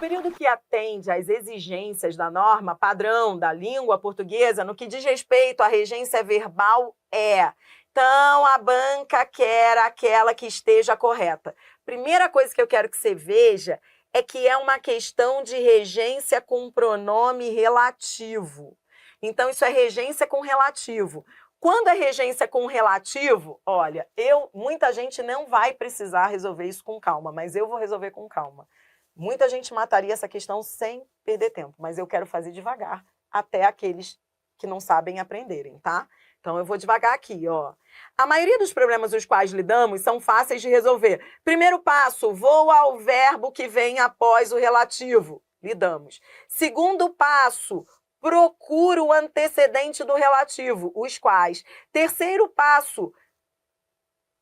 período que atende às exigências da norma padrão da língua portuguesa no que diz respeito à regência verbal é. Então, a banca quer aquela que esteja correta. Primeira coisa que eu quero que você veja é que é uma questão de regência com pronome relativo. Então, isso é regência com relativo. Quando é regência com relativo, olha, muita gente não vai precisar resolver isso com calma, mas eu vou resolver com calma. Muita gente mataria essa questão sem perder tempo, mas eu quero fazer devagar, até aqueles que não sabem aprenderem, tá? Então, eu vou devagar aqui, ó. A maioria dos problemas os quais lidamos são fáceis de resolver. Primeiro passo, vou ao verbo que vem após o relativo. Lidamos. Segundo passo, procuro o antecedente do relativo, os quais. Terceiro passo,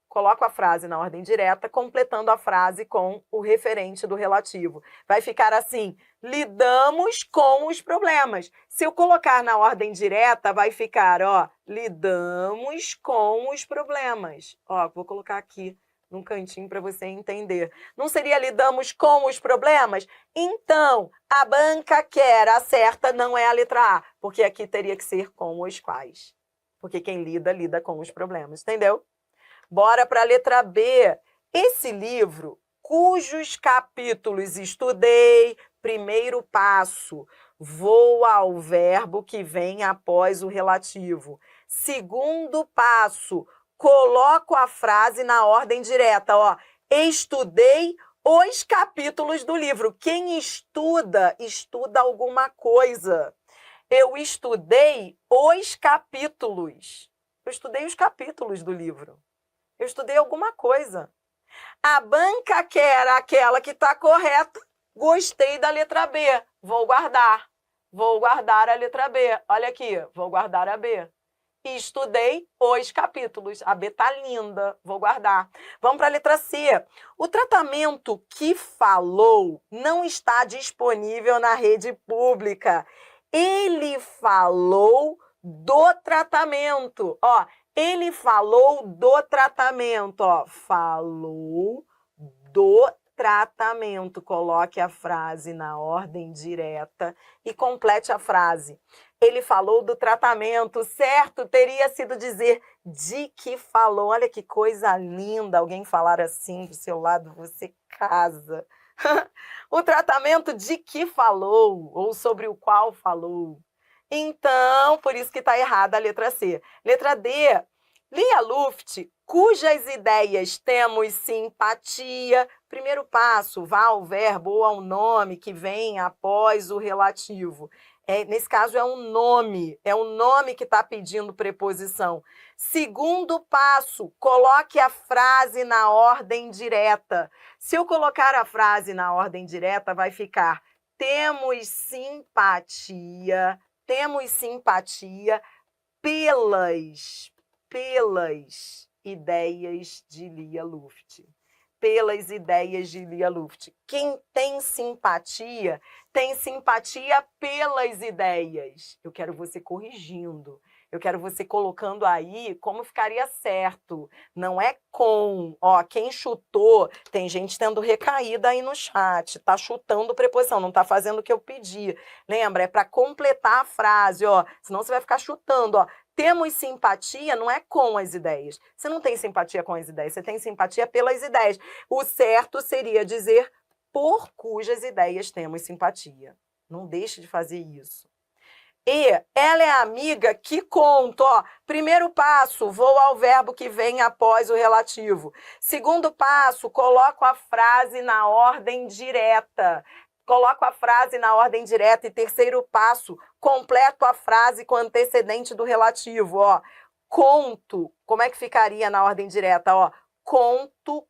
coloco a frase na ordem direta, completando a frase com o referente do relativo. Vai ficar assim, lidamos com os problemas. Se eu colocar na ordem direta, vai ficar, ó, lidamos com os problemas. Ó, vou colocar aqui num cantinho para você entender. Não seria lidamos com os problemas? Então, a banca quer, a certa não é a letra A, porque aqui teria que ser com os quais. Porque quem lida, lida com os problemas, entendeu? Bora para a letra B. Esse livro, cujos capítulos estudei, primeiro passo, vou ao verbo que vem após o relativo. Segundo passo, coloco a frase na ordem direta, ó. Estudei os capítulos do livro. Quem estuda, estuda alguma coisa. Eu estudei os capítulos. Eu estudei os capítulos do livro. Eu estudei alguma coisa. A banca quer aquela que está correta. Gostei da letra B. Vou guardar. Vou guardar a letra B. Olha aqui, vou guardar a B. Estudei os capítulos. A B tá linda. Vou guardar. Vamos para a letra C. O tratamento que falou não está disponível na rede pública. Ele falou do tratamento. Ó, ele falou do tratamento, ó. Falou do tratamento. Coloque a frase na ordem direta e complete a frase. Ele falou do tratamento, certo? Teria sido dizer de que falou. Olha que coisa linda alguém falar assim do seu lado, você casa. O tratamento de que falou, ou sobre o qual falou. Então, por isso que está errada a letra C. Letra D, Lia Luft, cujas ideias temos simpatia. Primeiro passo, vá ao verbo ou ao nome que vem após o relativo. Nesse caso é um nome que está pedindo preposição. Segundo passo, coloque a frase na ordem direta. Se eu colocar a frase na ordem direta, vai ficar temos simpatia pelas ideias de Lia Luft. Pelas ideias de Lia Luft. Quem tem simpatia pelas ideias. Eu quero você corrigindo. Eu quero você colocando aí como ficaria certo. Não é com. Ó, quem chutou, tem gente tendo recaída aí no chat. Tá chutando preposição, não tá fazendo o que eu pedi. Lembra? É para completar a frase, ó. Senão você vai ficar chutando, ó. Temos simpatia não é com as ideias. Você não tem simpatia com as ideias, você tem simpatia pelas ideias. O certo seria dizer por cujas ideias temos simpatia. Não deixe de fazer isso. E ela é a amiga que conta, ó. Primeiro passo, vou ao verbo que vem após o relativo. Segundo passo, coloco a frase na ordem direta. Coloco a frase na ordem direta. E terceiro passo, completo a frase com antecedente do relativo, ó. Conto, como é que ficaria na ordem direta, ó? Conto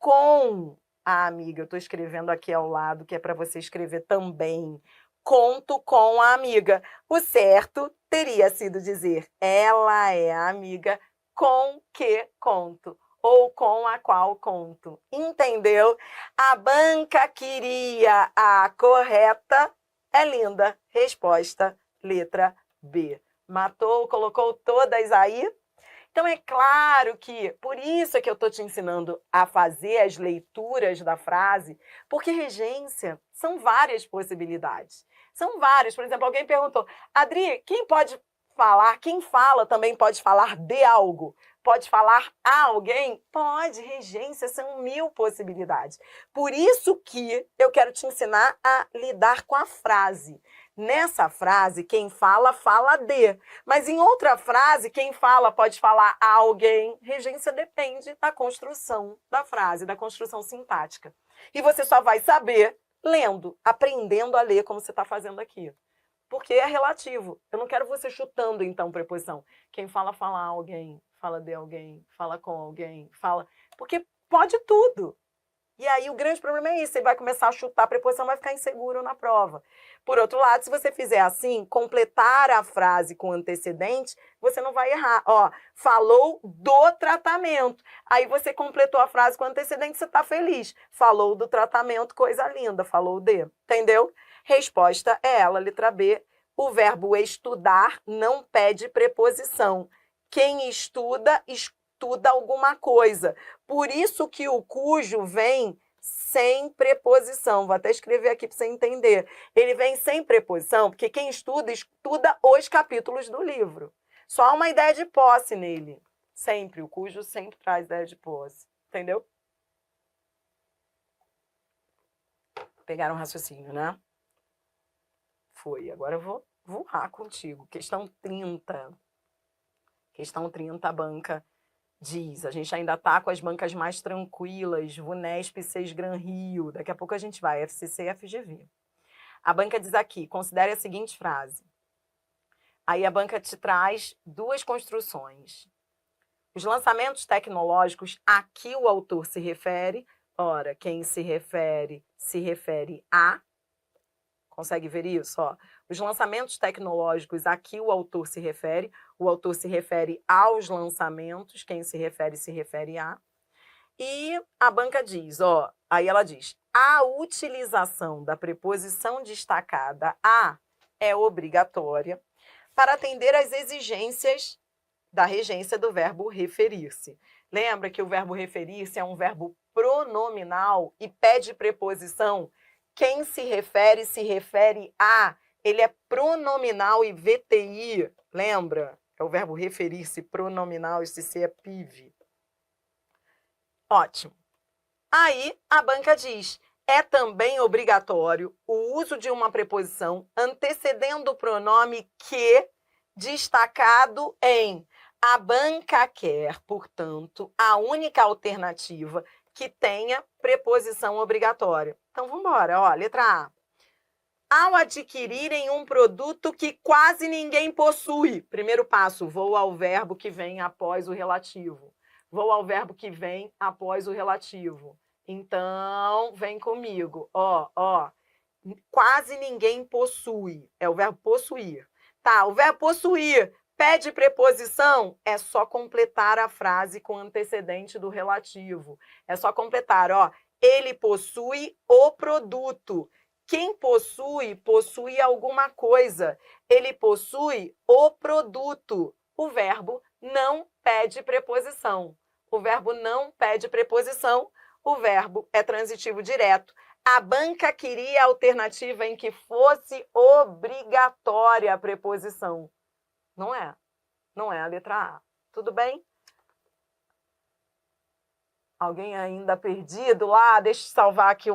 com a amiga. Eu estou escrevendo aqui ao lado, que é para você escrever também. Conto com a amiga. O certo teria sido dizer ela é a amiga com que conto. Ou com a qual conto. Entendeu? A banca queria a correta. É linda. Resposta, letra B. Matou, colocou todas aí? Então, é claro que, por isso é que eu estou te ensinando a fazer as leituras da frase, porque regência são várias possibilidades. São várias. Por exemplo, alguém perguntou, Adri, quem pode falar, quem fala também pode falar de algo? Pode falar a alguém? Pode, regência, são 1000 possibilidades. Por isso que eu quero te ensinar a lidar com a frase. Nessa frase, quem fala, fala de. Mas em outra frase, quem fala pode falar a alguém. Regência depende da construção da frase, da construção sintática. E você só vai saber lendo, aprendendo a ler como você está fazendo aqui. Porque é relativo. Eu não quero você chutando, então, preposição. Quem fala, fala a alguém, fala de alguém, fala com alguém, fala... Porque pode tudo. E aí o grande problema é isso, você vai começar a chutar, a preposição vai ficar inseguro na prova. Por outro lado, se você fizer assim, completar a frase com antecedente, você não vai errar. Ó, falou do tratamento. Aí você completou a frase com antecedente, você está feliz. Falou do tratamento, coisa linda, falou de. Entendeu? Resposta é ela, letra B. O verbo estudar não pede preposição. Quem estuda, estuda alguma coisa. Por isso que o cujo vem sem preposição. Vou até escrever aqui para você entender. Ele vem sem preposição, porque quem estuda, estuda os capítulos do livro. Só há uma ideia de posse nele. Sempre. O cujo sempre traz ideia de posse. Entendeu? Pegaram um raciocínio, né? Foi. Agora eu vou voar contigo. Questão 30. Questão 30, a banca diz. A gente ainda está com as bancas mais tranquilas, VUNESP, 6 Gran Rio. Daqui a pouco a gente vai, FCC e FGV. A banca diz aqui, considere a seguinte frase. Aí a banca te traz 2 construções. Os lançamentos tecnológicos, aqui o autor se refere. Ora, quem se refere a. Consegue ver isso? Ó. Os lançamentos tecnológicos, aqui o autor se refere aos lançamentos, quem se refere a. E a banca diz, ó, aí ela diz, a utilização da preposição destacada a é obrigatória para atender às exigências da regência do verbo referir-se. Lembra que o verbo referir-se é um verbo pronominal e pede preposição. Quem se refere a, ele é pronominal e VTI, lembra? É o verbo referir-se, pronominal, esse C é PIV. Ótimo. Aí a banca diz, é também obrigatório o uso de uma preposição antecedendo o pronome que, destacado em. A banca quer, portanto, a única alternativa que tenha preposição obrigatória. Então, vamos embora. Ó, letra A. Ao adquirirem um produto que quase ninguém possui. Primeiro passo, vou ao verbo que vem após o relativo. Vou ao verbo que vem após o relativo. Então, vem comigo. Ó. Quase ninguém possui. É o verbo possuir. Tá, o verbo possuir pede preposição, é só completar a frase com antecedente do relativo. É só completar, ó. Ele possui o produto. Quem possui, possui alguma coisa. Ele possui o produto. O verbo não pede preposição. O verbo não pede preposição. O verbo é transitivo direto. A banca queria a alternativa em que fosse obrigatória a preposição. Não é. Não é a letra A. Tudo bem? Alguém ainda perdido lá? Deixa eu salvar aqui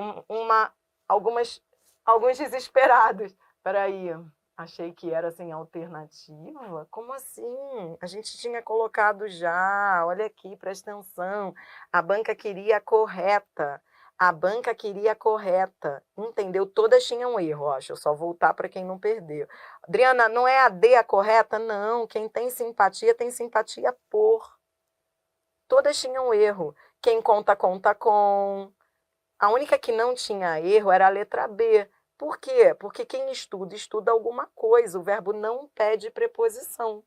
alguns desesperados. Espera aí. Achei que era sem alternativa. Como assim? A gente tinha colocado já. Olha aqui, presta atenção. A banca queria a correta. A banca queria a correta. Entendeu? Todas tinham um erro, ó. Deixa eu só voltar para quem não perdeu. Adriana, não é a D a correta? Não. Quem tem simpatia por. Todas tinham erro. Quem conta, conta com. A única que não tinha erro era a letra B. Por quê? Porque quem estuda, estuda alguma coisa. O verbo não pede preposição.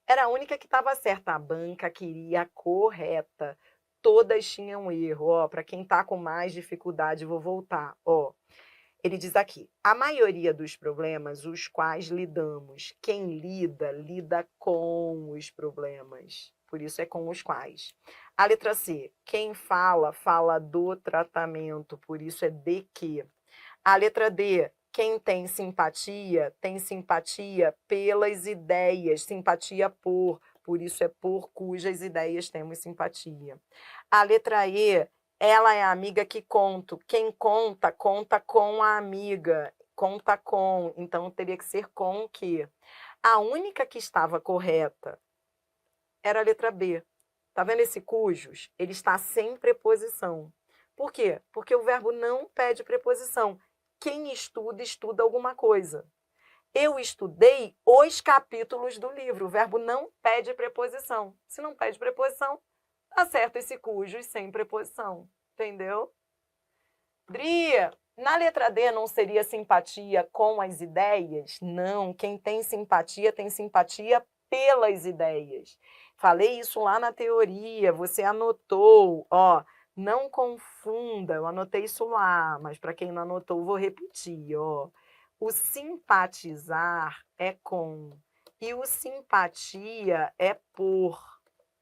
Era a única que estava certa. A banca queria a correta. Todas tinham erro. Ó, para quem está com mais dificuldade, vou voltar. Ó, ele diz aqui, a maioria dos problemas, os quais lidamos, quem lida, lida com os problemas. por isso é com os quais. A letra C, quem fala, fala do tratamento, por isso é de que. A letra D, quem tem simpatia pelas ideias, simpatia por isso é por cujas ideias temos simpatia. A letra E, ela é a amiga que conta. Quem conta, conta com a amiga, conta com, então teria que ser com o quê? A única que estava correta era a letra B. Tá vendo esse cujos? Ele está sem preposição. Por quê? Porque o verbo não pede preposição. Quem estuda, estuda alguma coisa. Eu estudei os capítulos do livro. O verbo não pede preposição. Se não pede preposição, acerta esse cujos sem preposição. Entendeu? Dria, na letra D não seria simpatia com as ideias? Não. Quem tem simpatia pelas ideias. Falei isso lá na teoria, você anotou, ó. Não confunda, eu anotei isso lá, mas para quem não anotou, vou repetir, ó. O simpatizar é com e o simpatia é por,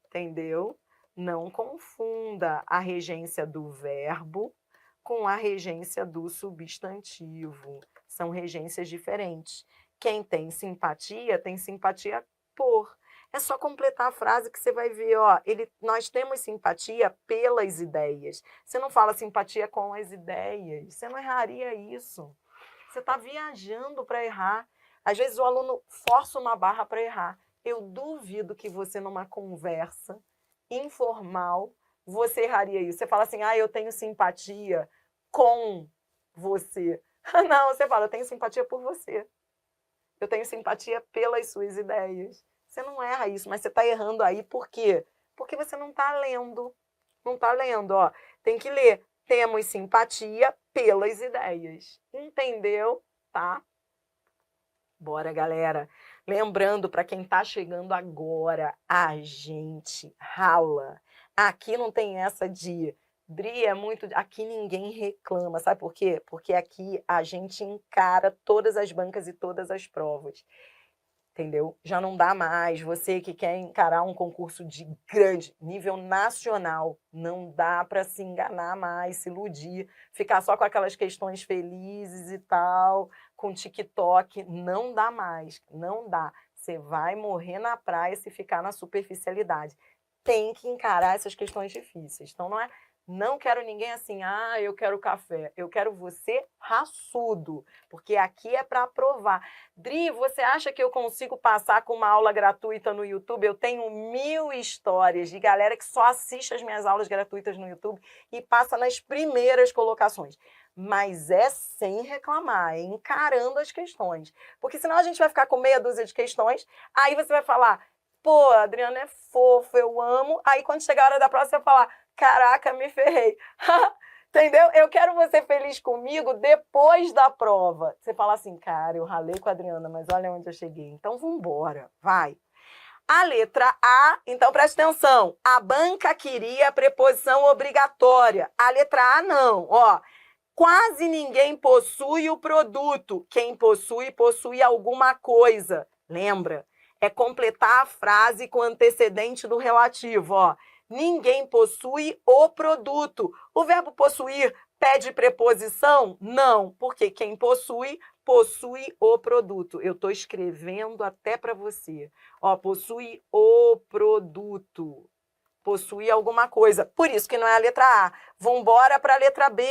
entendeu? Não confunda a regência do verbo com a regência do substantivo. São regências diferentes. Quem tem simpatia por. É só completar a frase que você vai ver, ó, nós temos simpatia pelas ideias. Você não fala simpatia com as ideias, você não erraria isso. Você está viajando para errar. Às vezes o aluno força uma barra para errar. Eu duvido que você, numa conversa informal, você erraria isso. Você fala assim, eu tenho simpatia com você. Não, você fala, eu tenho simpatia por você. Eu tenho simpatia pelas suas ideias. Você não erra isso, mas você está errando aí por quê? Porque você não está lendo. Não está lendo, ó. Tem que ler. Temos simpatia pelas ideias. Entendeu? Tá? Bora, galera. Lembrando, para quem está chegando agora, a gente rala. Aqui não tem essa de... Dri, é muito... Aqui ninguém reclama. Sabe por quê? Porque aqui a gente encara todas as bancas e todas as provas. Entendeu? Já não dá mais. Você que quer encarar um concurso de grande nível nacional, não dá para se enganar mais, se iludir, ficar só com aquelas questões felizes e tal, com TikTok. Não dá mais, não dá. Você vai morrer na praia se ficar na superficialidade. Tem que encarar essas questões difíceis. Então, não quero ninguém assim, eu quero café. Eu quero você raçudo, porque aqui é para aprovar. Dri, você acha que eu consigo passar com uma aula gratuita no YouTube? Eu tenho 1000 histórias de galera que só assiste as minhas aulas gratuitas no YouTube e passa nas primeiras colocações. Mas é sem reclamar, é encarando as questões. Porque senão a gente vai ficar com meia dúzia de questões, aí você vai falar, pô, a Adriana é fofa, eu amo. Aí quando chegar a hora da prova, você vai falar, caraca, me ferrei. Entendeu? Eu quero você feliz comigo depois da prova. Você fala assim, cara, eu ralei com a Adriana, mas olha onde eu cheguei. Então, vambora, vai. A letra A, então presta atenção. A banca queria a preposição obrigatória. A letra A não, ó. Quase ninguém possui o produto. Quem possui, possui alguma coisa. Lembra? É completar a frase com o antecedente do relativo, ó. Ninguém possui o produto. O verbo possuir pede preposição? Não, porque quem possui, possui o produto. Eu estou escrevendo até para você. Ó, possui o produto. Possui alguma coisa. Por isso que não é a letra A. Vambora para a letra B.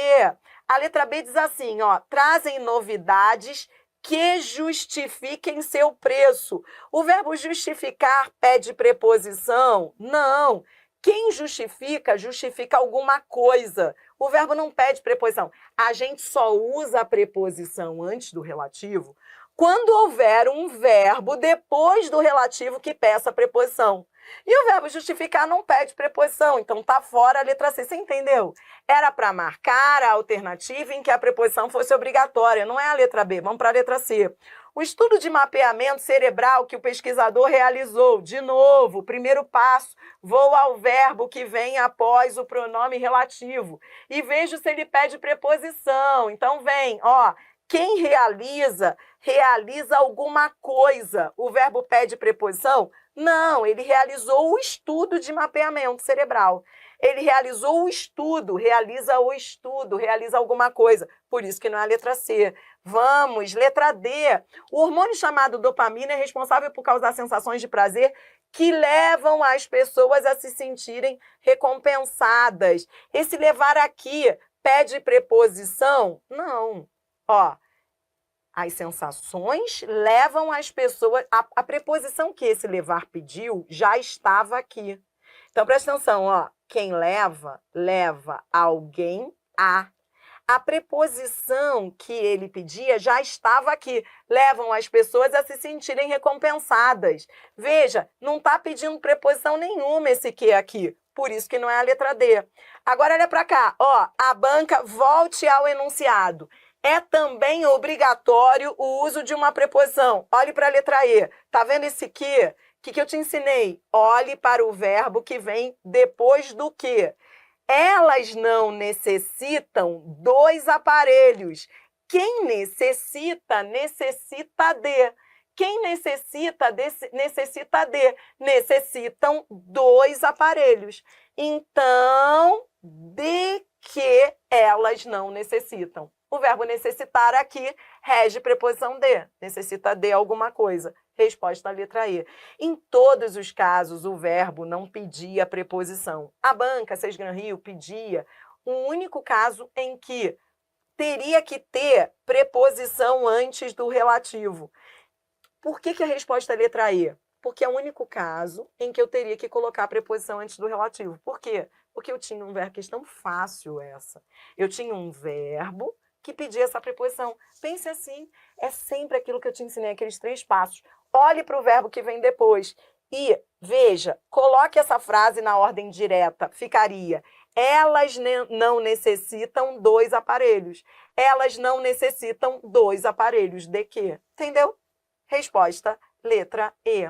A letra B diz assim, ó, trazem novidades que justifiquem seu preço. O verbo justificar pede preposição? Não. Quem justifica, justifica alguma coisa. O verbo não pede preposição. A gente só usa a preposição antes do relativo quando houver um verbo depois do relativo que peça a preposição. E o verbo justificar não pede preposição, então tá fora a letra C. Você entendeu? Era para marcar a alternativa em que a preposição fosse obrigatória, não é a letra B. Vamos para a letra C. O estudo de mapeamento cerebral que o pesquisador realizou, de novo, primeiro passo, vou ao verbo que vem após o pronome relativo e vejo se ele pede preposição. Então vem, ó, quem realiza, realiza alguma coisa. O verbo pede preposição? Não, ele realizou o estudo de mapeamento cerebral. Ele realizou o estudo, realiza alguma coisa. Por isso que não é a letra C. Vamos, letra D. O hormônio chamado dopamina é responsável por causar sensações de prazer que levam as pessoas a se sentirem recompensadas. Esse levar aqui pede preposição? Não. Ó, as sensações levam as pessoas... A preposição que esse levar pediu já estava aqui. Então, presta atenção, ó. Quem leva, leva alguém a. A preposição que ele pedia já estava aqui. Levam as pessoas a se sentirem recompensadas. Veja, não está pedindo preposição nenhuma esse que aqui. Por isso que não é a letra D. Agora, olha para cá. Ó, a banca, volte ao enunciado. É também obrigatório o uso de uma preposição. Olhe para a letra E. Tá vendo esse que? O que eu te ensinei? Olhe para o verbo que vem depois do que. Elas não necessitam dois aparelhos. Quem necessita, necessita de. Quem necessita, necessita de. Necessitam dois aparelhos. Então, de que elas não necessitam? O verbo necessitar aqui rege preposição de. Necessita de alguma coisa. Resposta à letra E. Em todos os casos, o verbo não pedia preposição. A banca, Sesgran Rio, pedia um único caso em que teria que ter preposição antes do relativo. Por que a resposta é letra E? Porque é o único caso em que eu teria que colocar a preposição antes do relativo. Por quê? Porque eu tinha um verbo, questão fácil essa. Eu tinha um verbo que pedia essa preposição. Pense assim, é sempre aquilo que eu te ensinei, aqueles 3 passos. Olhe para o verbo que vem depois e veja, coloque essa frase na ordem direta. Ficaria, elas não necessitam 2 aparelhos. Elas não necessitam 2 aparelhos de quê? Entendeu? Resposta, letra E.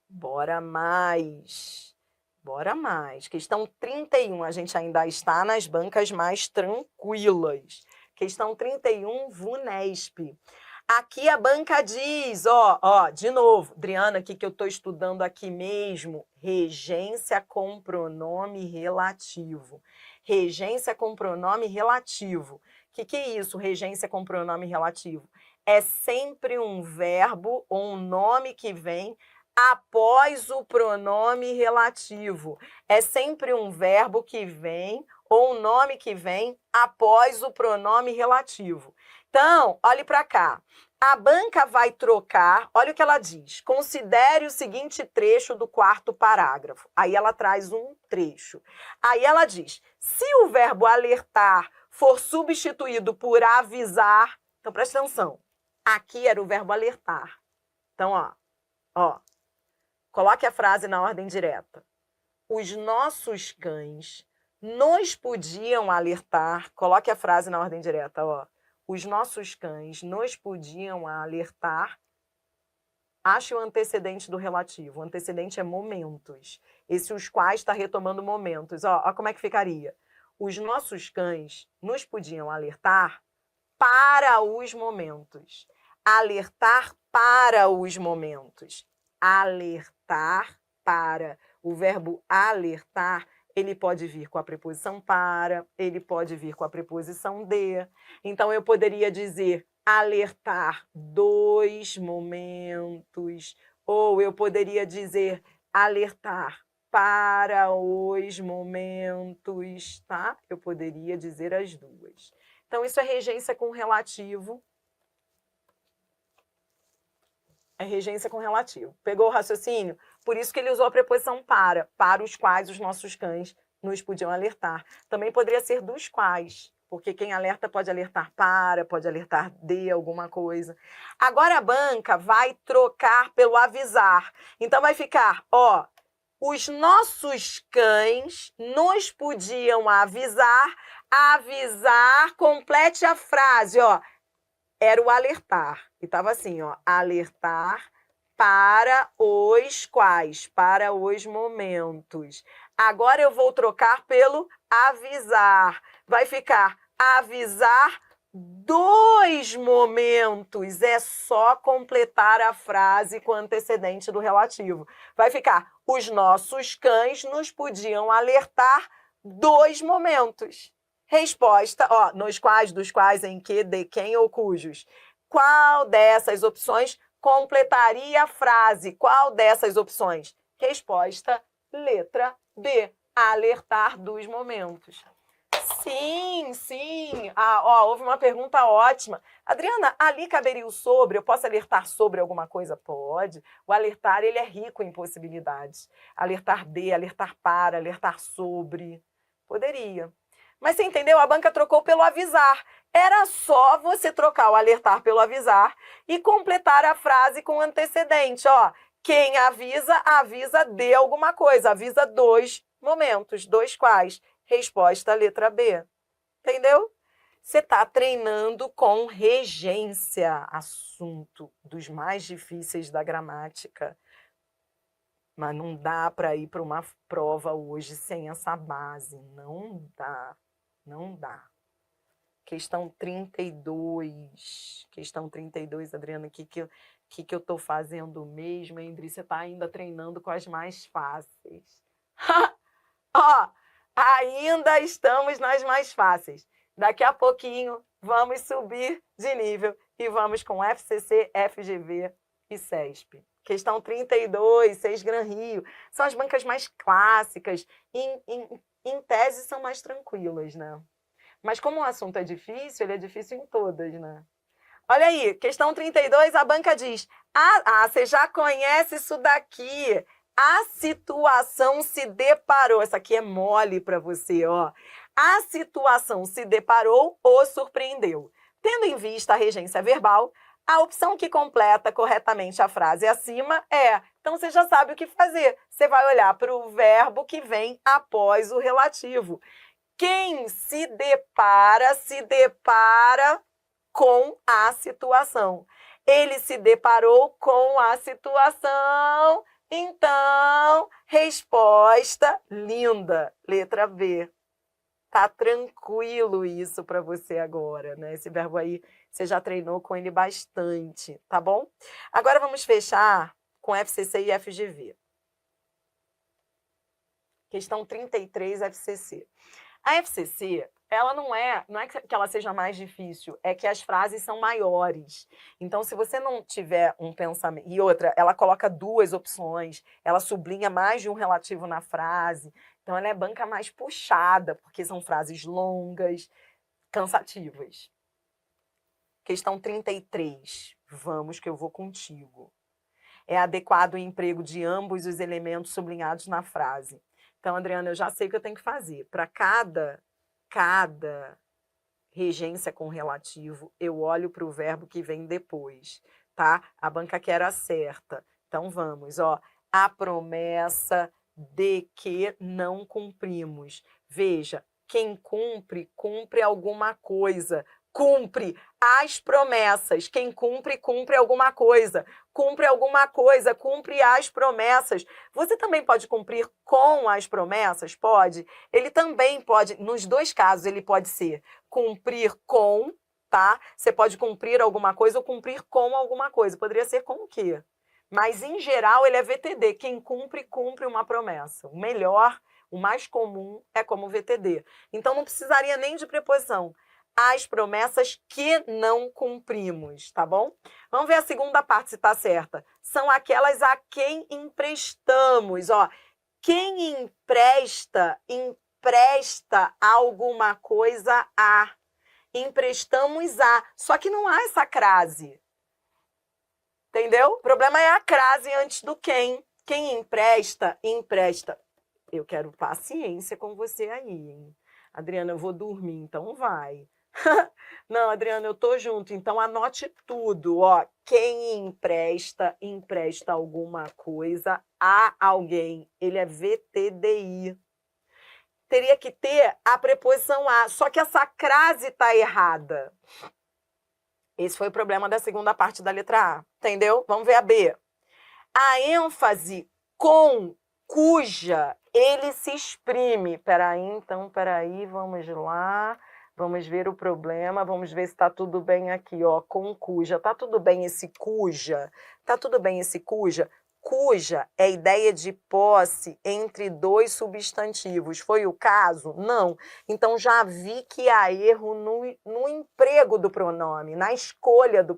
Bora mais. Bora mais. Questão 31, a gente ainda está nas bancas mais tranquilas. Questão 31, VUNESP. Aqui a banca diz, ó, de novo, Adriana, aqui que eu estou estudando aqui mesmo, regência com pronome relativo. Regência com pronome relativo. O que é isso, regência com pronome relativo? É sempre um verbo ou um nome que vem após o pronome relativo. É sempre um verbo que vem ou um nome que vem após o pronome relativo. Então, olhe para cá. A banca vai trocar, olha o que ela diz. Considere o seguinte trecho do 4º parágrafo. Aí ela traz um trecho. Aí ela diz, se o verbo alertar for substituído por avisar, então presta atenção. Aqui era o verbo alertar. Então, ó, coloque a frase na ordem direta. Os nossos cães nos podiam alertar. Coloque a frase na ordem direta, ó. Os nossos cães nos podiam alertar. Ache o antecedente do relativo. O antecedente é momentos. Esse os quais está retomando momentos. Ó, como é que ficaria? Os nossos cães nos podiam alertar para os momentos. Alertar para os momentos. Alertar para. O verbo alertar, ele pode vir com a preposição para, ele pode vir com a preposição de. Então, eu poderia dizer alertar 2 momentos, ou eu poderia dizer alertar para os momentos, tá? Eu poderia dizer as duas. Então, isso é regência com relativo. É regência com relativo. Pegou o raciocínio? Por isso que ele usou a preposição para os quais os nossos cães nos podiam alertar. Também poderia ser dos quais, porque quem alerta pode alertar para, pode alertar de alguma coisa. Agora a banca vai trocar pelo avisar. Então vai ficar, ó, os nossos cães nos podiam avisar, complete a frase, ó. Era o alertar. E estava assim, ó, alertar para os quais, para os momentos. Agora eu vou trocar pelo avisar. Vai ficar avisar 2 momentos. É só completar a frase com o antecedente do relativo. Vai ficar: os nossos cães nos podiam alertar 2 momentos. Resposta, ó, nos quais, dos quais, em que, de quem ou cujos. Qual dessas opções completaria a frase? Qual dessas opções? Resposta, letra B. Alertar 2 momentos. Sim, sim. Houve uma pergunta ótima. Adriana, ali caberia o sobre? Eu posso alertar sobre alguma coisa? Pode. O alertar, ele é rico em possibilidades. Alertar de, alertar para, alertar sobre. Poderia. Mas você entendeu? A banca trocou pelo avisar. Era só você trocar o alertar pelo avisar e completar a frase com antecedente. Ó, quem avisa, avisa de alguma coisa. Avisa 2 momentos. 2 quais? Resposta, letra B. Entendeu? Você está treinando com regência, assunto dos mais difíceis da gramática. Mas não dá para ir para uma prova hoje sem essa base. Não dá. Não dá. Questão 32. Questão 32, Adriana, o que eu estou fazendo mesmo, hein, Indri? Você está ainda treinando com as mais fáceis. Ó, ainda estamos nas mais fáceis. Daqui a pouquinho vamos subir de nível e vamos com FCC, FGV e CESP. Questão 32, 6 Gran Rio. São as bancas mais clássicas. Em tese são mais tranquilas, né? Mas como o assunto é difícil, ele é difícil em todas, né? Olha aí, questão 32, a banca diz: você já conhece isso daqui. A situação se deparou. Essa aqui é mole para você, ó. A situação se deparou ou surpreendeu. Tendo em vista a regência verbal, a opção que completa corretamente a frase acima é. Então você já sabe o que fazer. Você vai olhar para o verbo que vem após o relativo. Quem se depara com a situação. Ele se deparou com a situação. Então, resposta linda, letra B. Tá tranquilo isso para você agora, né? Esse verbo aí, você já treinou com ele bastante, tá bom? Agora vamos fechar com FCC e FGV. Questão 33, FCC. A FCC, ela não é que ela seja mais difícil, é que as frases são maiores. Então, se você não tiver um pensamento... E outra, ela coloca 2 opções, ela sublinha mais de um relativo na frase. Então, ela é banca mais puxada, porque são frases longas, cansativas. Questão 33. Vamos que eu vou contigo. É adequado o emprego de ambos os elementos sublinhados na frase. Então, Adriana, eu já sei o que eu tenho que fazer. Para cada regência com relativo, eu olho para o verbo que vem depois, tá? A banca quer acerta. Então, vamos, ó. A promessa de que não cumprimos. Veja, quem cumpre, cumpre alguma coisa. Cumpre as promessas. Quem cumpre, cumpre alguma coisa. Cumpre alguma coisa, cumpre as promessas. Você também pode cumprir com as promessas? Pode. Ele também pode, nos 2 casos, ele pode ser cumprir com, tá? Você pode cumprir alguma coisa ou cumprir com alguma coisa. Poderia ser com o quê? Mas, em geral, ele é VTD. Quem cumpre, cumpre uma promessa. O melhor, o mais comum, é como VTD. Então, não precisaria nem de preposição. As promessas que não cumprimos, tá bom? Vamos ver a segunda parte se tá certa. São aquelas a quem emprestamos, ó. Quem empresta, empresta alguma coisa a. Emprestamos a. Só que não há essa crase. Entendeu? O problema é a crase antes do quem. Quem empresta, empresta. Eu quero paciência com você aí, hein? Adriana, eu vou dormir, então vai. Não, Adriana, eu tô junto, então anote tudo, ó. Quem empresta, empresta alguma coisa a alguém. Ele é VTDI. Teria que ter a preposição a, só que essa crase tá errada. Esse foi o problema da segunda parte da letra A, entendeu? Vamos ver a B. A ênfase com, cuja, ele se exprime. Peraí, vamos lá. Vamos ver o problema, vamos ver se está tudo bem aqui, ó, com cuja. Tá tudo bem esse cuja? Tá tudo bem esse cuja? Cuja é ideia de posse entre dois substantivos. Foi o caso? Não. Então, já vi que há erro no emprego do pronome, na escolha do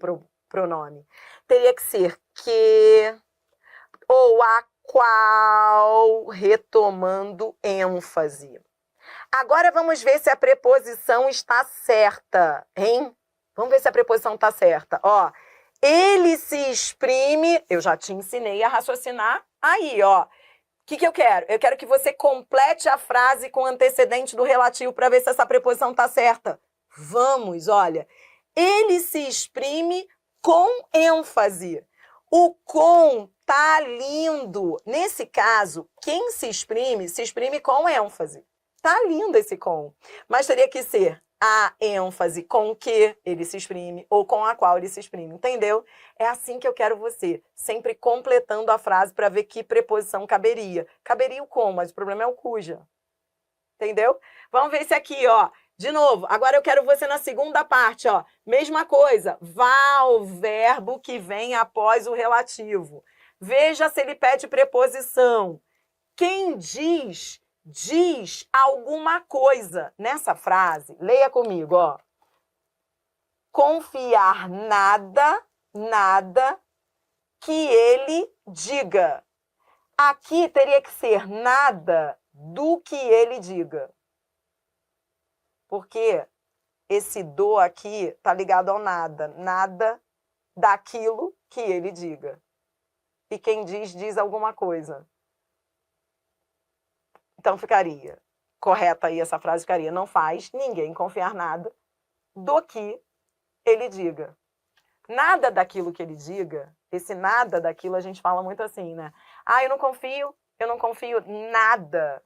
pronome. Teria que ser que ou a qual, retomando ênfase. Agora vamos ver se a preposição está certa, hein? Vamos ver se a preposição está certa. Ó, ele se exprime, eu já te ensinei a raciocinar aí, ó. O que eu quero? Eu quero que você complete a frase com o antecedente do relativo para ver se essa preposição está certa. Vamos, olha. Ele se exprime com ênfase. O com tá lindo. Nesse caso, quem se exprime com ênfase. Tá lindo esse com. Mas teria que ser a ênfase com que ele se exprime ou com a qual ele se exprime, entendeu? É assim que eu quero você, sempre completando a frase para ver que preposição caberia. Caberia o com, mas o problema é o cuja. Entendeu? Vamos ver esse aqui, ó. De novo, agora eu quero você na segunda parte, ó. Mesma coisa, vá ao verbo que vem após o relativo. Veja se ele pede preposição. Quem diz alguma coisa. Nessa frase, leia comigo, ó. Confiar nada que ele diga. Aqui teria que ser nada do que ele diga. Porque esse do aqui tá ligado ao nada. Nada daquilo que ele diga. E quem diz alguma coisa. Então ficaria, correta aí essa frase ficaria, não faz ninguém confiar nada do que ele diga. Nada daquilo que ele diga, esse nada daquilo a gente fala muito assim, né? Ah, eu não confio nada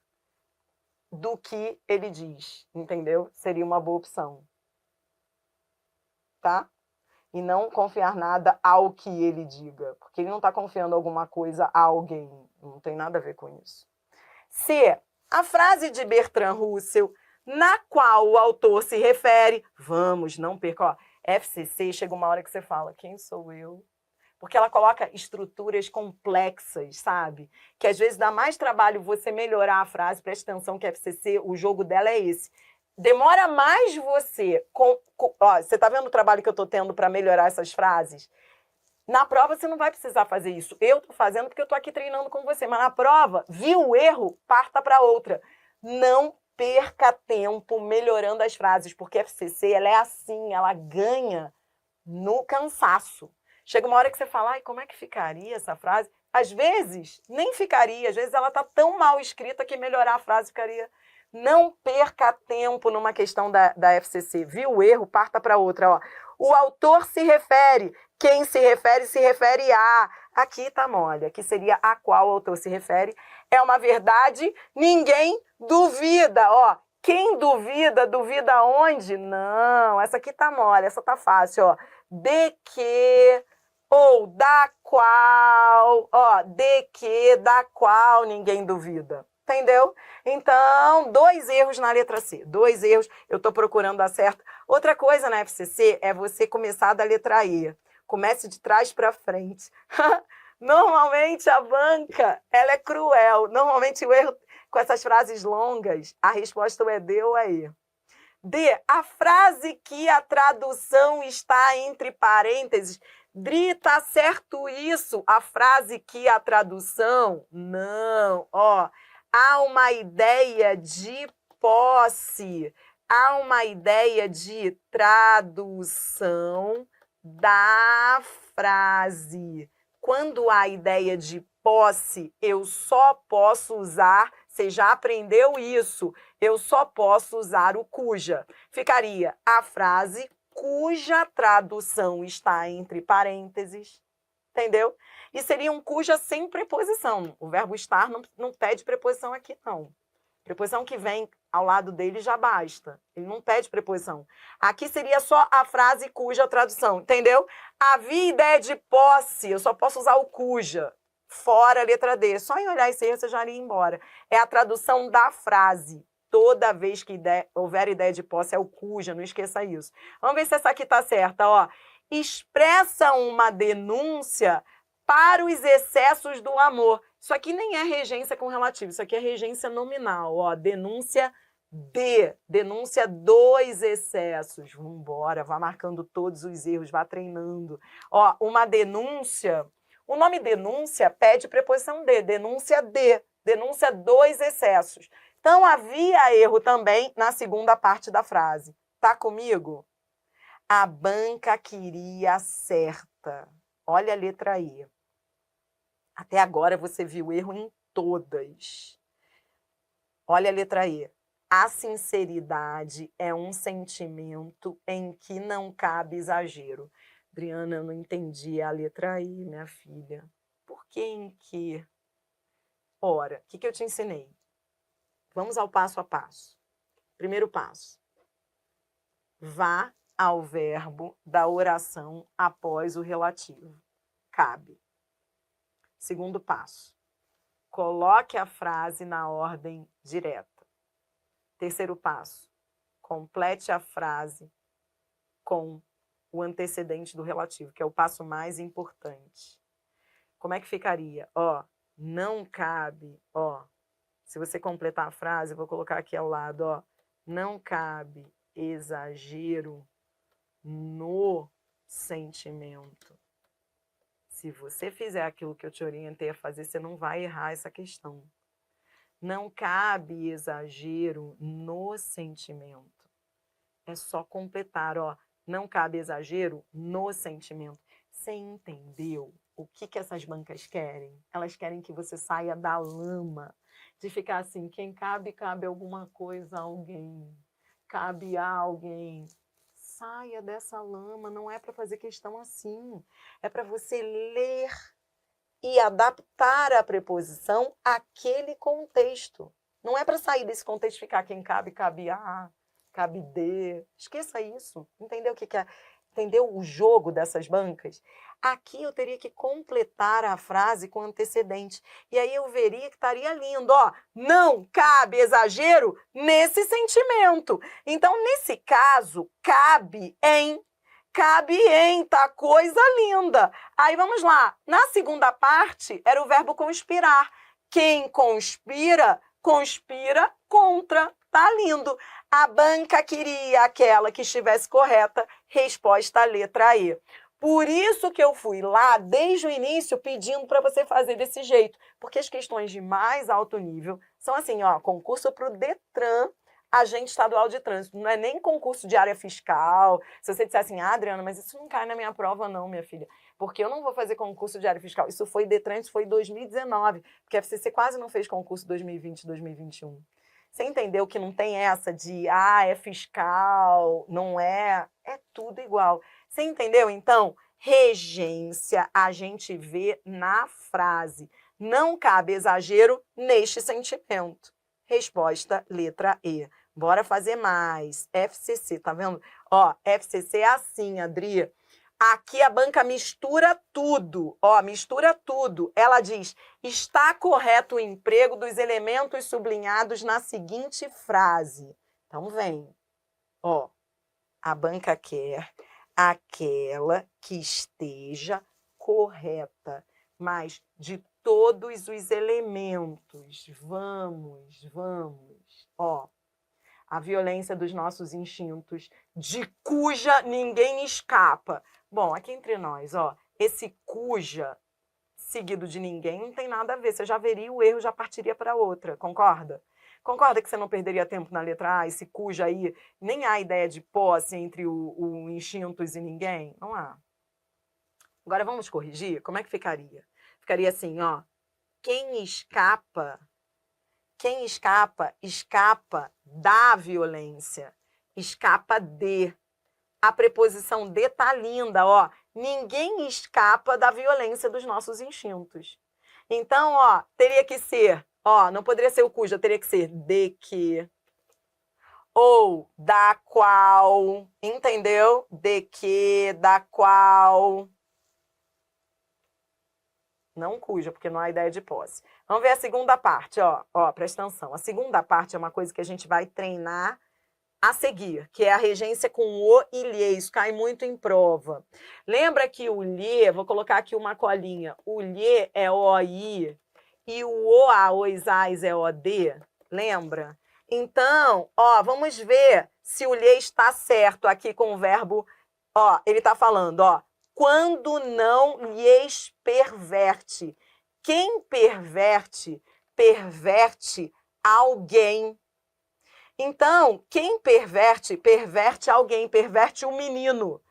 do que ele diz, entendeu? Seria uma boa opção. Tá? E não confiar nada ao que ele diga, porque ele não está confiando alguma coisa a alguém, não tem nada a ver com isso. C. A frase de Bertrand Russell, na qual o autor se refere, vamos, não perca, ó, FCC, chega uma hora que você fala, quem sou eu? Porque ela coloca estruturas complexas, sabe? Que às vezes dá mais trabalho você melhorar a frase, preste atenção que a FCC, o jogo dela é esse. Demora mais você, ó, você tá vendo o trabalho que eu tô tendo para melhorar essas frases? Na prova, você não vai precisar fazer isso. Eu estou fazendo porque eu estou aqui treinando com você. Mas na prova, viu o erro, parta para outra. Não perca tempo melhorando as frases, porque a FCC ela é assim, ela ganha no cansaço. Chega uma hora que você fala, ai, como é que ficaria essa frase? Às vezes, nem ficaria. Às vezes, ela está tão mal escrita que melhorar a frase ficaria... Não perca tempo numa questão da FCC. Viu o erro, parta para outra. Ó. O autor se refere... Quem se refere a. Aqui tá mole, aqui seria a qual o autor se refere. É uma verdade, ninguém duvida. Ó, quem duvida, duvida onde? Não, essa aqui tá mole, essa tá fácil. Ó. De que ou da qual. Ó, de que, da qual ninguém duvida. Entendeu? Então, 2 erros na letra C. 2 erros, eu tô procurando dar certo. Outra coisa na FCC é você começar da letra E. Comece de trás para frente. Normalmente a banca, ela é cruel. Normalmente o erro com essas frases longas, a resposta ou é D ou é E. D, a frase que a tradução está entre parênteses. Dri, tá certo isso? A frase que a tradução? Não. Ó, há uma ideia de posse. Há uma ideia de tradução da frase. Quando há ideia de posse, eu só posso usar, você já aprendeu isso, eu só posso usar o cuja. Ficaria a frase cuja tradução está entre parênteses, entendeu? E seria um cuja sem preposição. O verbo estar não pede preposição aqui, não. Preposição que vem ao lado dele já basta. Ele não pede preposição. Aqui seria só a frase cuja tradução, entendeu? Havia ideia de posse, eu só posso usar o cuja. Fora a letra D. Só em olhar esse erro você já iria embora. É a tradução da frase. toda vez que houver ideia de posse, é o cuja, não esqueça isso. Vamos ver se essa aqui está certa, ó. Expressa uma denúncia para os excessos do amor. Isso aqui nem é regência com relativo, isso aqui é regência nominal, ó. Denúncia dos excessos. Vambora, vá marcando todos os erros, vá treinando. Ó, uma denúncia, o nome denúncia pede preposição denúncia dos excessos. Então, havia erro também na segunda parte da frase. Tá comigo? A banca queria certa. Olha a letra I. Até agora você viu erro em todas. Olha a letra I. A sinceridade é um sentimento em que não cabe exagero. Adriana, eu não entendi a letra I, minha filha. Por que em que? Ora, o que eu te ensinei? Vamos ao passo a passo. Primeiro passo. Vá ao verbo da oração após o relativo. Cabe. Segundo passo. Coloque a frase na ordem direta. Terceiro passo, complete a frase com o antecedente do relativo, que é o passo mais importante. Como é que ficaria? Ó, não cabe, ó, se você completar a frase, eu vou colocar aqui ao lado, ó, não cabe exagero no sentimento. Se você fizer aquilo que eu te orientei a fazer, você não vai errar essa questão. Não cabe exagero no sentimento. É só completar, ó. Não cabe exagero no sentimento. Você entendeu o que essas bancas querem? Elas querem que você saia da lama, de ficar assim, quem cabe, cabe alguma coisa a alguém. Cabe a alguém. Saia dessa lama, não é para fazer questão assim. É para você ler e adaptar a preposição àquele contexto. Não é para sair desse contexto e ficar quem cabe, cabe A, cabe D. Esqueça isso. Entendeu o que é? Entendeu o jogo dessas bancas? Aqui eu teria que completar a frase com antecedente. E aí eu veria que estaria lindo. Ó, não cabe exagero nesse sentimento. Então, nesse caso, cabe em, tá coisa linda. Aí vamos lá. Na segunda parte, era o verbo conspirar. Quem conspira, conspira contra. Tá lindo. A banca queria aquela que estivesse correta. Resposta letra E. Por isso que eu fui lá, desde o início, pedindo para você fazer desse jeito. Porque as questões de mais alto nível são assim, ó, concurso para o Detran, agente estadual de trânsito. Não é nem concurso de área fiscal. Se você disser assim, ah, Adriana, mas isso não cai na minha prova não, minha filha. Porque eu não vou fazer concurso de área fiscal. Isso foi Detran, isso foi 2019. Porque a FCC quase não fez concurso 2020, 2021. Você entendeu que não tem essa de, é fiscal, não é? É tudo igual. Você entendeu, então? Regência a gente vê na frase. Não cabe exagero neste sentimento. Resposta, letra E. Bora fazer mais. FCC, tá vendo? Ó, FCC é assim, Adri. Aqui a banca mistura tudo, ó, mistura tudo. Ela diz, está correto o emprego dos elementos sublinhados na seguinte frase. Então vem, ó, a banca quer aquela que esteja correta, mas de todos os elementos. Vamos, ó. A violência dos nossos instintos, de cuja ninguém escapa. Bom, aqui entre nós, ó, esse cuja seguido de ninguém não tem nada a ver. Você já veria o erro, já partiria para outra, concorda? Concorda que você não perderia tempo na letra A, esse cuja aí, nem há ideia de posse entre o instintos e ninguém? Não há. Agora vamos corrigir? Como é que ficaria? Ficaria assim, ó, quem escapa, escapa da violência, escapa de. A preposição de tá linda, ó. Ninguém escapa da violência dos nossos instintos. Então, ó, teria que ser, ó, não poderia ser o cuja, teria que ser de que, ou da qual, entendeu? De que, da qual. não cuja, porque não há ideia de posse. Vamos ver a segunda parte, ó. Ó, presta atenção. A segunda parte é uma coisa que a gente vai treinar a seguir, que é a regência com o e lhe. Isso cai muito em prova. Lembra que o lhe, vou colocar aqui uma colinha, o lhe é OI e o a, os, as é OD? Lembra? Então, ó, vamos ver se o lhe está certo aqui com o verbo, ó, ele está falando, ó, quando não lhes perverte. Quem perverte, perverte alguém. Então, quem perverte, perverte alguém, perverte o menino,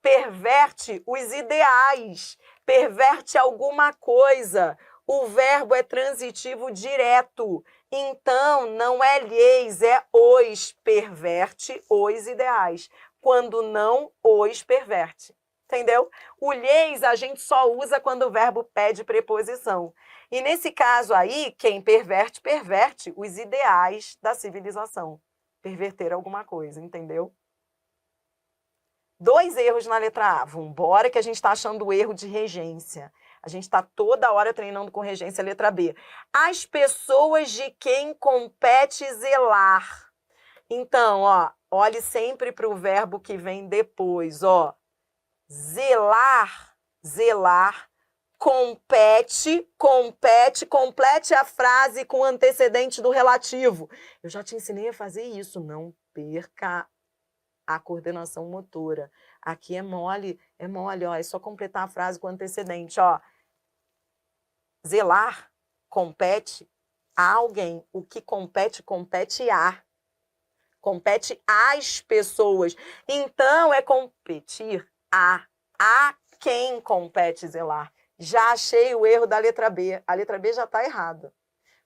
perverte os ideais, perverte alguma coisa. O verbo é transitivo direto. Então, não é lhes, é os, perverte os ideais. Quando não, os perverte. Entendeu? O lhes a gente só usa quando o verbo pede preposição. E nesse caso aí, quem perverte, perverte os ideais da civilização. Perverter alguma coisa, entendeu? 2 erros na letra A. Vambora que a gente está achando o erro de regência. A gente está toda hora treinando com regência. Letra B. As pessoas de quem compete zelar. Então, ó, olhe sempre para o verbo que vem depois, ó. Zelar, zelar, compete, compete, complete a frase com antecedente do relativo. Eu já te ensinei a fazer isso, não perca a coordenação motora. Aqui é mole, ó, é só completar a frase com antecedente, ó. Zelar, compete a alguém. O que compete, compete a. Compete às pessoas. Então, é competir a quem compete zelar. Já achei o erro da letra B. A letra B já está errada.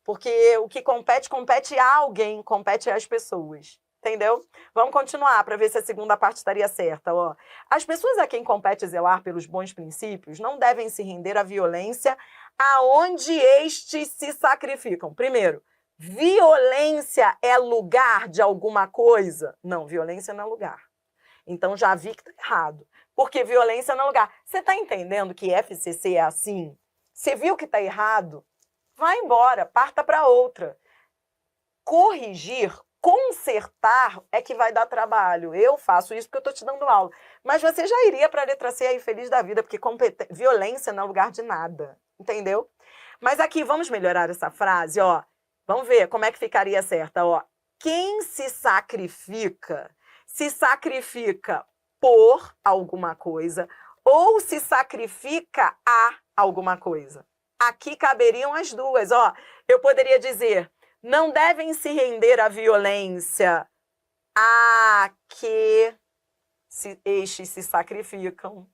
Porque o que compete, compete a alguém, compete às pessoas. Entendeu? Vamos continuar para ver se a segunda parte estaria certa. Ó. As pessoas a quem compete zelar pelos bons princípios não devem se render à violência aonde estes se sacrificam. Primeiro, violência é lugar de alguma coisa? Não, violência não é lugar. Então já vi que está errado. Porque violência não é lugar. Você está entendendo que FCC é assim? Você viu que está errado? Vai embora, parta para outra. Corrigir, consertar é que vai dar trabalho. Eu faço isso porque eu estou te dando aula. Mas você já iria para a letra C aí feliz da vida, porque violência não é lugar de nada. Entendeu? Mas aqui, vamos melhorar essa frase, ó. Vamos ver como é que ficaria certa, ó. Quem se sacrifica por alguma coisa ou se sacrifica a alguma coisa. Aqui caberiam as duas, ó. Eu poderia dizer, não devem se render à violência a que estes se sacrificam.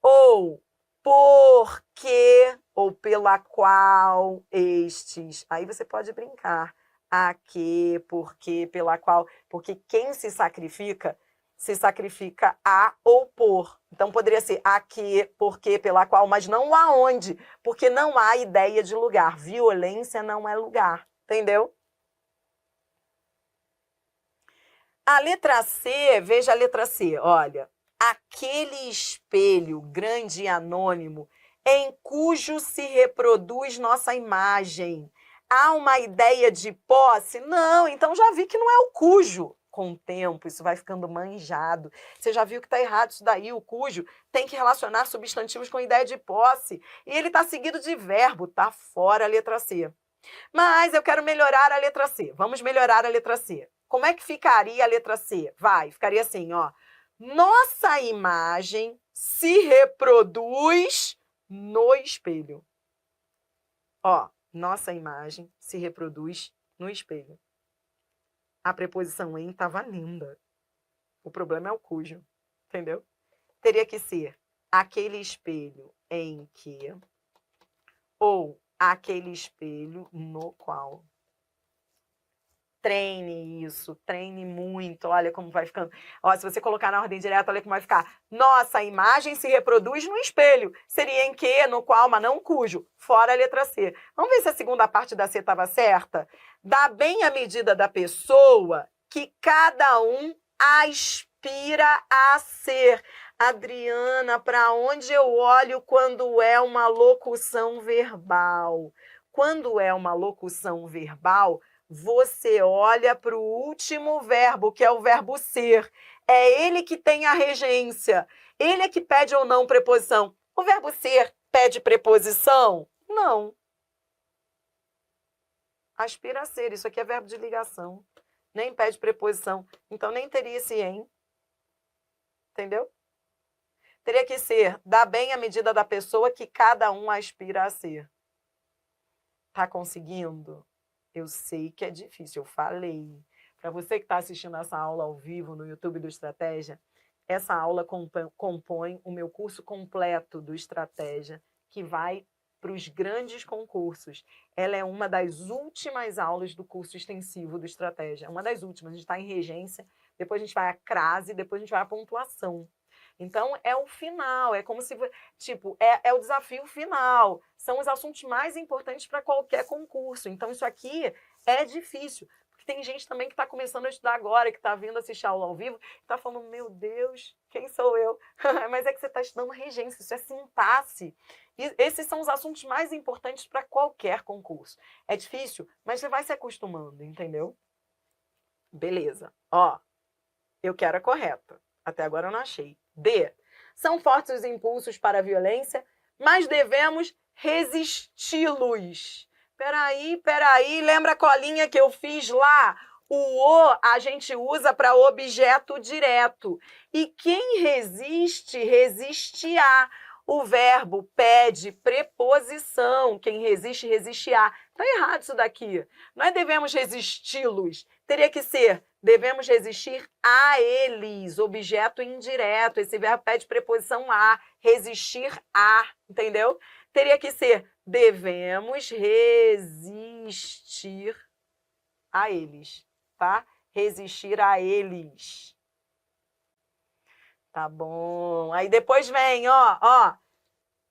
Ou porque ou pela qual estes. Aí você pode brincar. A que, porque, pela qual. Porque quem se sacrifica a ou por. Então, poderia ser a que, porque, pela qual, mas não aonde. Porque não há ideia de lugar. Violência não é lugar. Entendeu? A letra C, veja a letra C, olha. Aquele espelho grande e anônimo em cujo se reproduz nossa imagem. Há uma ideia de posse? Não, então já vi que não é o cujo. Com o tempo, isso vai ficando manjado. Você já viu que está errado isso daí, o cujo tem que relacionar substantivos com ideia de posse. E ele está seguido de verbo, está fora a letra C. Mas eu quero melhorar a letra C. Vamos melhorar a letra C. Como é que ficaria a letra C? Ficaria assim, ó. Nossa imagem se reproduz no espelho. Ó, nossa imagem se reproduz no espelho. A preposição em estava linda. O problema é o cujo, entendeu? Teria que ser aquele espelho em que, ou aquele espelho no qual. Treine isso, treine muito, olha como vai ficando. Ó, se você colocar na ordem direta, olha como vai ficar. Nossa imagem se reproduz no espelho. Seria em que, no qual, mas não cujo. Fora a letra C. Vamos ver se a segunda parte da C estava certa? Dá bem a medida da pessoa que cada um aspira a ser. Adriana, para onde eu olho quando é uma locução verbal? Quando é uma locução verbal, você olha para o último verbo, que é o verbo ser. É ele que tem a regência. Ele é que pede ou não preposição. O verbo ser pede preposição? Não. Aspira a ser. Isso aqui é verbo de ligação. Nem pede preposição. Então, nem teria esse em. Entendeu? Teria que ser, dá bem a medida da pessoa que cada um aspira a ser. Tá conseguindo? Eu sei que é difícil, eu falei. Para você que está assistindo essa aula ao vivo no YouTube do Estratégia, essa aula compõe o meu curso completo do Estratégia, que vai para os grandes concursos. Ela é uma das últimas aulas do curso extensivo do Estratégia. Uma das últimas. A gente está em regência, depois a gente vai à crase, depois a gente vai à pontuação. Então, é o final, é como se, tipo, é o desafio final. São os assuntos mais importantes para qualquer concurso. Então, isso aqui é difícil. Porque tem gente também que está começando a estudar agora, que está vindo assistir a aula ao vivo, está falando, meu Deus, quem sou eu? Mas é que você está estudando regência, isso é sintaxe. E esses são os assuntos mais importantes para qualquer concurso. É difícil, mas você vai se acostumando, entendeu? Beleza. Ó, eu quero a correta. Até agora eu não achei. D. São fortes os impulsos para a violência, mas devemos resisti-los. Peraí, lembra a colinha que eu fiz lá? O a gente usa para objeto direto. E quem resiste, resiste-á. O verbo pede preposição. Quem resiste, resiste-á. Tá errado isso daqui. Não é devemos resisti-los. Teria que ser devemos resistir a eles, objeto indireto. Esse verbo pede preposição a, resistir a, entendeu? Teria que ser devemos resistir a eles, tá? Resistir a eles. Tá bom. Aí depois vem, ó.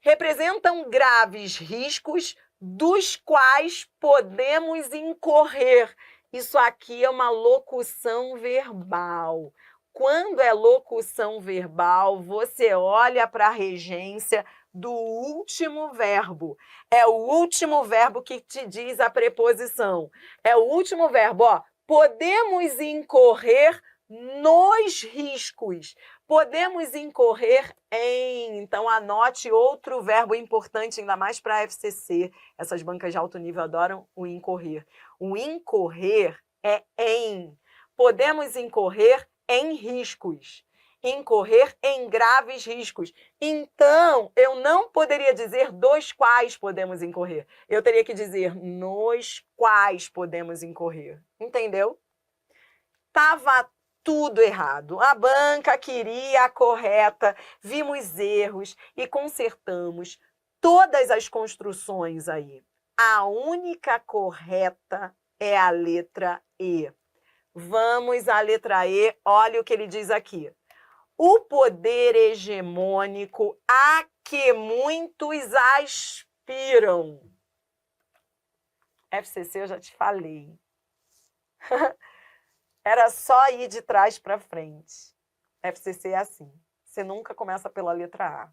Representam graves riscos dos quais podemos incorrer. Isso aqui é uma locução verbal. Quando é locução verbal, você olha para a regência do último verbo. É o último verbo que te diz a preposição. É o último verbo, ó. Podemos incorrer nos riscos. Podemos incorrer em... Então, anote outro verbo importante, ainda mais para a FCC. Essas bancas de alto nível adoram o incorrer. O incorrer é em. Podemos incorrer em riscos. Incorrer em graves riscos. Então, eu não poderia dizer dos quais podemos incorrer. Eu teria que dizer nos quais podemos incorrer. Entendeu? Tava tudo errado. A banca queria a correta, vimos erros e consertamos todas as construções aí. A única correta é a letra E. Vamos à letra E, olha o que ele diz aqui. O poder hegemônico a que muitos aspiram. FCC eu já te falei. Era só ir de trás para frente. FCC é assim. Você nunca começa pela letra A.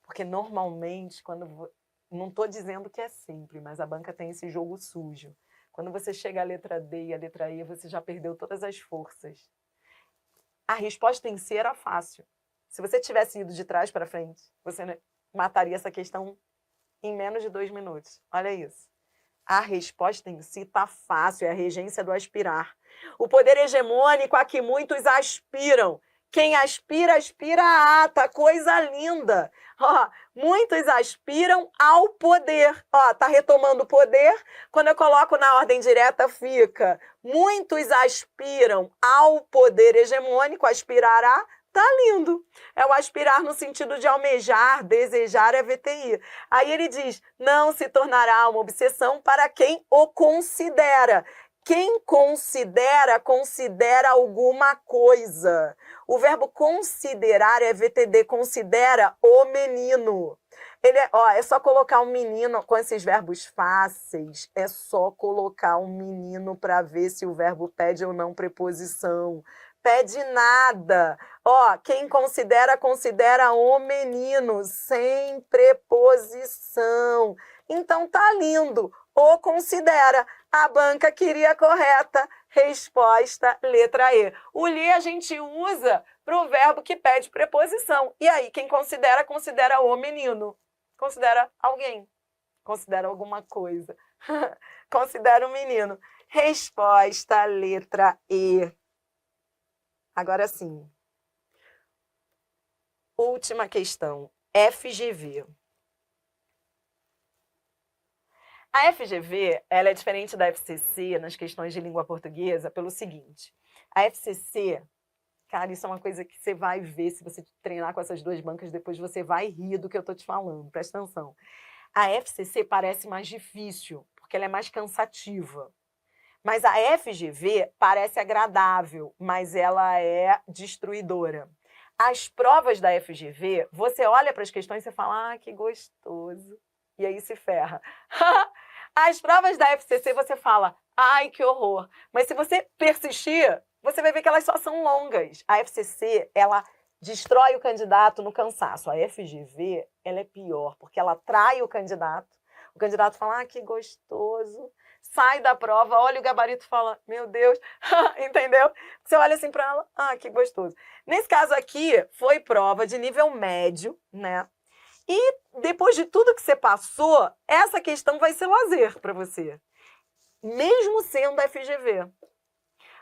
Porque normalmente, quando... Não estou dizendo que é sempre, mas a banca tem esse jogo sujo. Quando você chega à letra D e à letra E, você já perdeu todas as forças. A resposta em si era fácil. Se você tivesse ido de trás para frente, você mataria essa questão em menos de 2 minutos. Olha isso. A resposta em si está fácil, é a regência do aspirar. O poder hegemônico a que muitos aspiram. Quem aspira, aspira a tá coisa linda. Ó, muitos aspiram ao poder. Ó, tá retomando o poder. Quando eu coloco na ordem direta, fica. Muitos aspiram ao poder hegemônico, aspirar a, tá lindo. É o aspirar no sentido de almejar, desejar, é VTI. Aí ele diz, não se tornará uma obsessão para quem o considera. Quem considera, considera alguma coisa. O verbo considerar é VTD, considera o menino. É só colocar um menino com esses verbos fáceis. É só colocar um menino para ver se o verbo pede ou não preposição. Pede nada. Ó, quem considera, considera o menino, sem preposição. Então tá lindo. O considera. A banca queria correta. Resposta, letra E. O li a gente usa para o verbo que pede preposição. E aí, quem considera, considera o menino. Considera alguém. Considera alguma coisa. Considera o menino. Resposta, letra E. Agora sim. Última questão. FGV. A FGV, ela é diferente da FCC nas questões de língua portuguesa pelo seguinte. A FCC, cara, isso é uma coisa que você vai ver se você treinar com essas duas bancas, depois você vai rir do que eu tô te falando. Presta atenção. A FCC parece mais difícil, porque ela é mais cansativa. Mas a FGV parece agradável, mas ela é destruidora. As provas da FGV, você olha para as questões e você fala, ah, que gostoso. E aí se ferra. As provas da FCC você fala, ai, que horror. Mas se você persistir, você vai ver que elas só são longas. A FCC, ela destrói o candidato no cansaço. A FGV, ela é pior, porque ela atrai o candidato. O candidato fala, ah, que gostoso. Sai da prova, olha o gabarito e fala, meu Deus, entendeu? Você olha assim para ela, ah, que gostoso. Nesse caso aqui, foi prova de nível médio, né? E depois de tudo que você passou, essa questão vai ser lazer para você. Mesmo sendo FGV.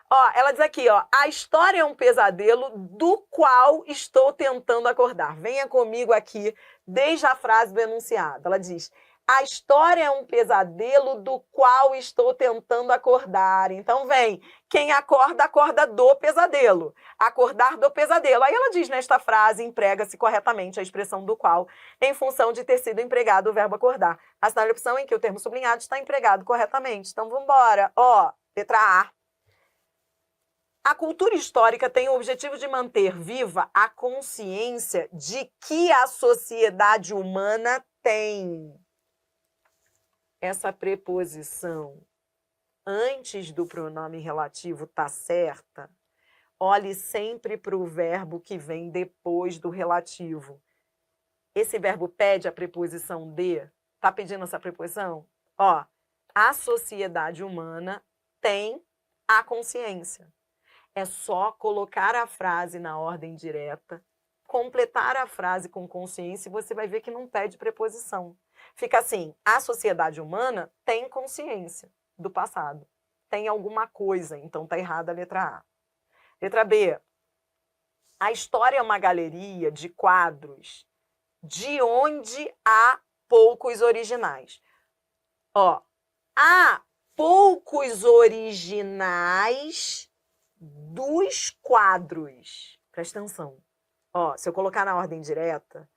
Ó, ela diz aqui, ó, a história é um pesadelo do qual estou tentando acordar. Venha comigo aqui, desde a frase do enunciado. Ela diz, a história é um pesadelo do qual estou tentando acordar. Então vem, quem acorda, acorda do pesadelo. Acordar do pesadelo. Aí ela diz nesta frase, emprega-se corretamente a expressão do qual, em função de ter sido empregado o verbo acordar. Assinale a opção em que o termo sublinhado está empregado corretamente. Então vamos embora. Ó, letra A. A cultura histórica tem o objetivo de manter viva a consciência de que a sociedade humana tem. Essa preposição antes do pronome relativo está certa, olhe sempre para o verbo que vem depois do relativo. Esse verbo pede a preposição de, está pedindo essa preposição? Ó, a sociedade humana tem a consciência. É só colocar a frase na ordem direta, completar a frase com consciência e você vai ver que não pede preposição. Fica assim, a sociedade humana tem consciência do passado. Tem alguma coisa, então está errada a letra A. Letra B. A história é uma galeria de quadros de onde há poucos originais. Ó, há poucos originais dos quadros. Presta atenção. Ó, se eu colocar na ordem direta,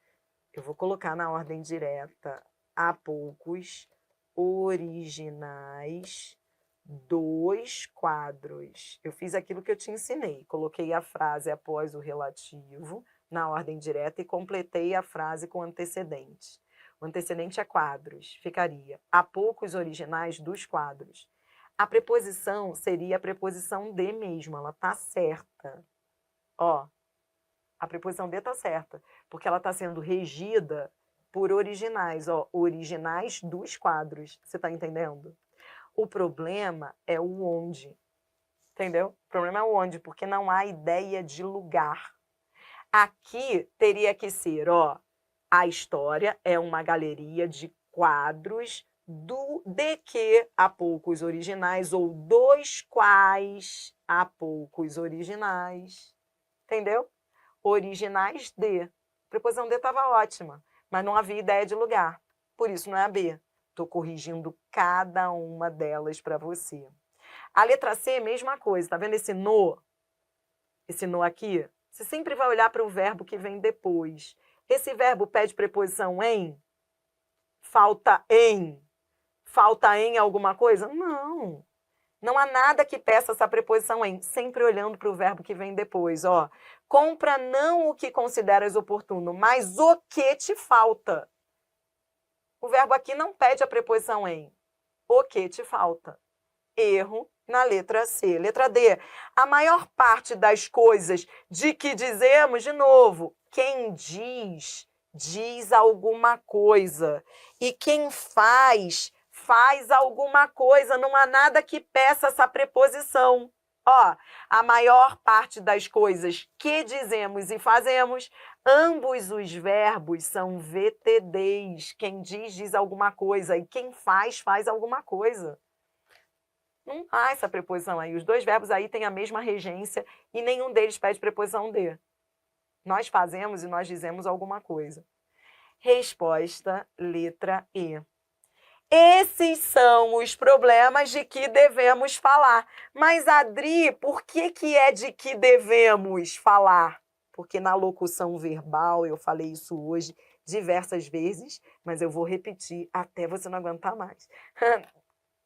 eu vou colocar na ordem direta há poucos originais dos quadros. Eu fiz aquilo que eu te ensinei. Coloquei a frase após o relativo na ordem direta e completei a frase com antecedente. O antecedente é quadros. Ficaria há poucos originais dos quadros. A preposição seria a preposição de mesmo. Ela tá certa. Ó, a preposição de está certa, porque ela está sendo regida por originais, ó, originais dos quadros. Você está entendendo? O problema é o onde, entendeu? O problema é o onde, porque não há ideia de lugar. Aqui teria que ser, ó, a história é uma galeria de quadros de que há poucos originais, ou dos quais há poucos originais. Entendeu? Originais de. A preposição de estava ótima, mas não havia ideia de lugar. Por isso não é a B. Estou corrigindo cada uma delas para você. A letra C, mesma coisa. Tá vendo esse no? Esse no aqui? Você sempre vai olhar para o verbo que vem depois. Esse verbo pede preposição em? Falta em? Falta em alguma coisa? Não. Não há nada que peça essa preposição em, sempre olhando para o verbo que vem depois. Ó, compra não o que consideras oportuno, mas o que te falta. O verbo aqui não pede a preposição em. O que te falta. Erro Na letra C. Letra D. A maior parte das coisas de que dizemos, de novo, quem diz, diz alguma coisa. E quem faz, faz alguma coisa. Não há nada que peça essa preposição. Ó, a maior parte das coisas que dizemos e fazemos, ambos os verbos são VTDs. Quem diz, diz alguma coisa. E quem faz, faz alguma coisa. Não há essa preposição aí. Os dois verbos aí têm a mesma regência e nenhum deles pede preposição de. Nós fazemos e nós dizemos alguma coisa. Resposta, letra E. Esses são os problemas de que devemos falar. Mas, Adri, por que é de que devemos falar? Porque na locução verbal, eu falei isso hoje diversas vezes, mas eu vou repetir até você não aguentar mais.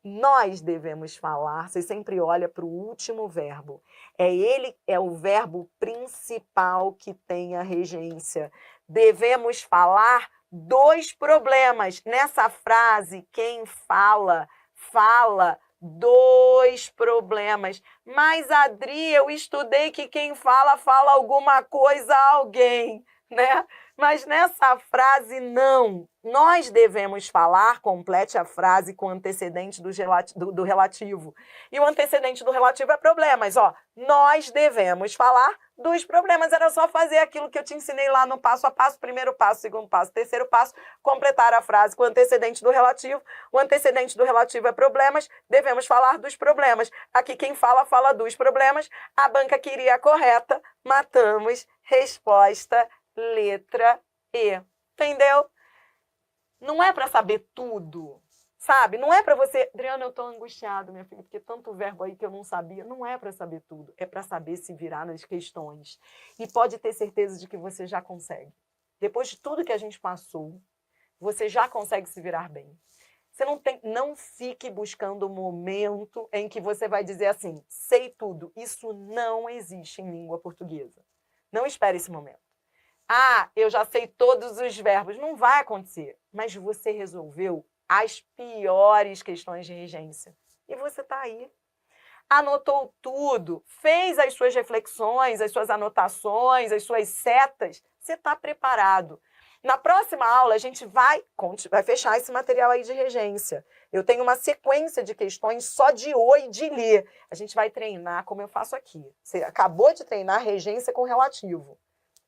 Nós devemos falar, você sempre olha para o último verbo. Ele é o verbo principal que tem a regência. Devemos falar dos problemas. Nessa frase, quem fala, fala dos problemas. Mas, Adri, eu estudei que quem fala, fala alguma coisa a alguém, né? Mas nessa frase, não. Nós devemos falar, complete a frase com o antecedente do relativo. E o antecedente do relativo é problemas. Ó, nós devemos falar dos problemas. Era só fazer aquilo que eu te ensinei lá no passo a passo, primeiro passo, segundo passo, terceiro passo, completar a frase com o antecedente do relativo. O antecedente do relativo é problemas, devemos falar dos problemas. Aqui quem fala, fala dos problemas. A banca queria a correta, matamos. Resposta, letra E. Entendeu? Não é para saber tudo, sabe? Não é para você... Adriana, eu estou angustiada, minha filha, porque tanto verbo aí que eu não sabia. Não é para saber tudo, é para saber se virar nas questões. E pode ter certeza de que você já consegue. Depois de tudo que a gente passou, você já consegue se virar bem. Você não fique buscando o momento em que você vai dizer assim, sei tudo. Isso não existe em língua portuguesa. Não espere esse momento. Ah, eu já sei todos os verbos. Não vai acontecer. Mas você resolveu as piores questões de regência. E você está aí. Anotou tudo, fez as suas reflexões, as suas anotações, as suas setas. Você está preparado. Na próxima aula, a gente vai fechar esse material aí de regência. Eu tenho uma sequência de questões só de o e de lhe. A gente vai treinar como eu faço aqui. Você acabou de treinar regência com relativo.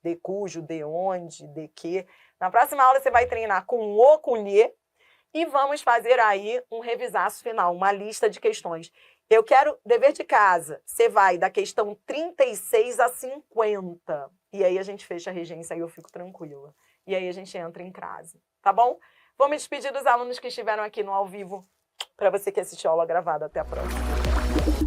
De cujo, de onde, de que. Na próxima aula você vai treinar com o, com lhe, e vamos fazer aí um revisaço final, uma lista de questões. Eu quero dever de casa. Você vai da questão 36 a 50. E aí a gente fecha a regência e eu fico tranquila. E aí a gente entra em crase, tá bom? Vou me despedir dos alunos que estiveram aqui no ao vivo, para você que assistiu a aula gravada. Até a próxima.